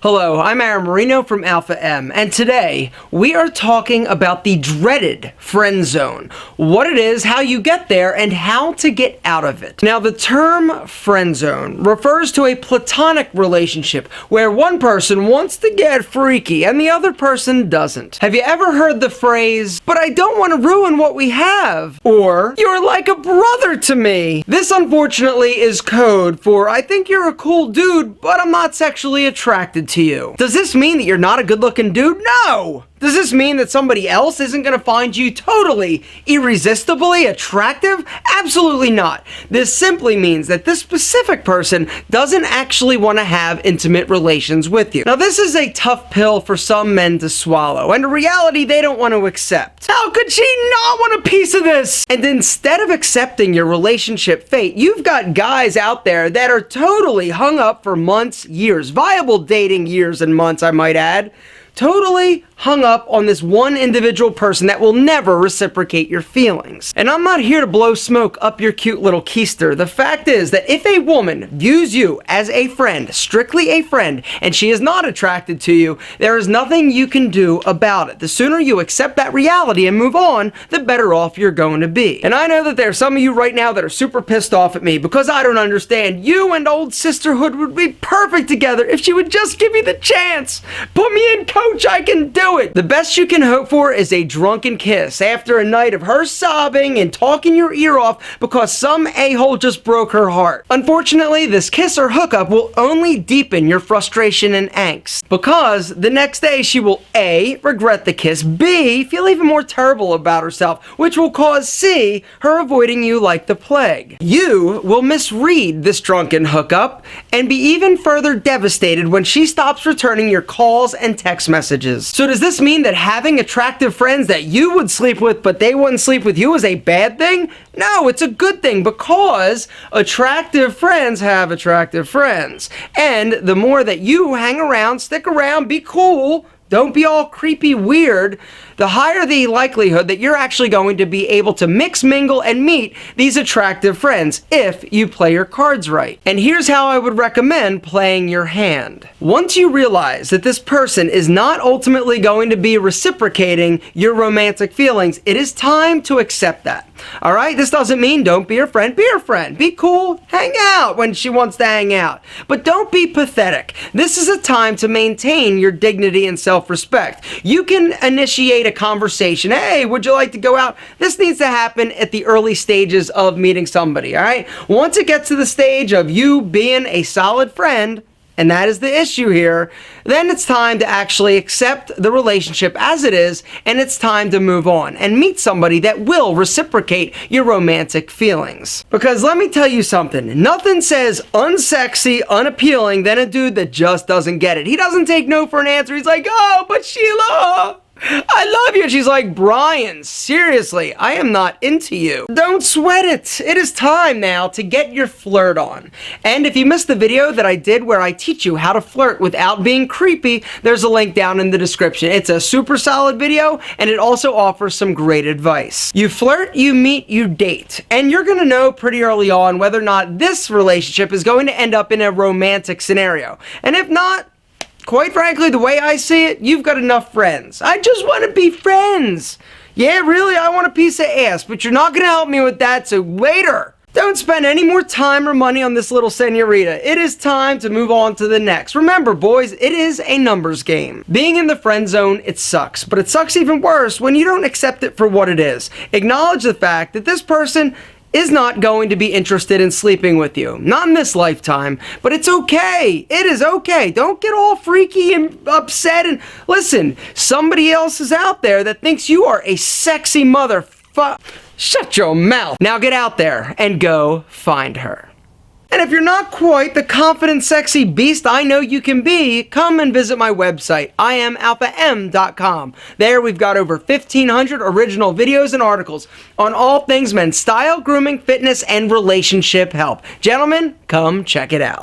Hello, I'm Aaron Marino from Alpha M, and today we are talking about the dreaded friend zone, what it is, how you get there, and how to get out of it. Now, the term friend zone refers to a platonic relationship where one person wants to get freaky and the other person doesn't. Have you ever heard the phrase, "But I don't want to ruin what we have," or "You're like a brother to me"? This, unfortunately, is code for "I think you're a cool dude, but I'm not sexually attracted to you." Does this mean that you're not a good-looking dude? No! Does this mean that somebody else isn't going to find you totally, irresistibly attractive? Absolutely not. This simply means that this specific person doesn't actually want to have intimate relations with you. Now, this is a tough pill for some men to swallow, and a reality they don't want to accept. How could she not want a piece of this? And instead of accepting your relationship fate, you've got guys out there that are totally hung up for months, years, viable dating years and months, I might add, totally hung up on this one individual person that will never reciprocate your feelings. And I'm not here to blow smoke up your cute little keister. The fact is that if a woman views you as a friend, strictly a friend, and she is not attracted to you, there is nothing you can do about it. The sooner you accept that reality and move on, the better off you're going to be. And I know that there are some of you right now that are super pissed off at me because I don't understand. You and old sisterhood would be perfect together if she would just give me the chance. Put me in, coach, I can do it. The best you can hope for is a drunken kiss after a night of her sobbing and talking your ear off because some a-hole just broke her heart. Unfortunately, this kiss or hookup will only deepen your frustration and angst because the next day she will A, regret the kiss, B, feel even more terrible about herself, which will cause C, her avoiding you like the plague. You will misread this drunken hookup and be even further devastated when she stops returning your calls and text messages. So does this mean that having attractive friends that you would sleep with but they wouldn't sleep with you is a bad thing? No, it's a good thing because attractive friends have attractive friends. And the more that you hang around, stick around, be cool, don't be all creepy weird, the higher the likelihood that you're actually going to be able to mix, mingle, and meet these attractive friends if you play your cards right. And here's how I would recommend playing your hand. Once you realize that this person is not ultimately going to be reciprocating your romantic feelings, it is time to accept that. Alright? This doesn't mean don't be her friend. Be her friend. Be cool. Hang out when she wants to hang out. But don't be pathetic. This is a time to maintain your dignity and self-respect. You can initiate a conversation. Hey, would you like to go out? This needs to happen at the early stages of meeting somebody, alright? Once it gets to the stage of you being a solid friend, and that is the issue here, then it's time to actually accept the relationship as it is, and it's time to move on and meet somebody that will reciprocate your romantic feelings. Because let me tell you something, nothing says unsexy, unappealing than a dude that just doesn't get it. He doesn't take no for an answer. He's like, "Oh, but Sheila, I love you." And she's like, "Brian, seriously, I am not into you." Don't sweat it. It is time now to get your flirt on. And if you missed the video that I did where I teach you how to flirt without being creepy, there's a link down in the description. It's a super solid video, and it also offers some great advice. You flirt, you meet, you date. And you're gonna know pretty early on whether or not this relationship is going to end up in a romantic scenario. And if not, quite frankly, the way I see it, you've got enough friends. I just want to be friends. Yeah, really, I want a piece of ass, but you're not going to help me with that, so later. Don't spend any more time or money on this little senorita. It is time to move on to the next. Remember, boys, it is a numbers game. Being in the friend zone, it sucks, but it sucks even worse when you don't accept it for what it is. Acknowledge the fact that this person is not going to be interested in sleeping with you. Not in this lifetime, but it's okay. It is okay. Don't get all freaky and upset. And listen, somebody else is out there that thinks you are a sexy motherfucker. Shut your mouth. Now get out there and go find her. And if you're not quite the confident, sexy beast I know you can be, come and visit my website, iamalpham.com. There we've got over 1,500 original videos and articles on all things men's style, grooming, fitness, and relationship help. Gentlemen, come check it out.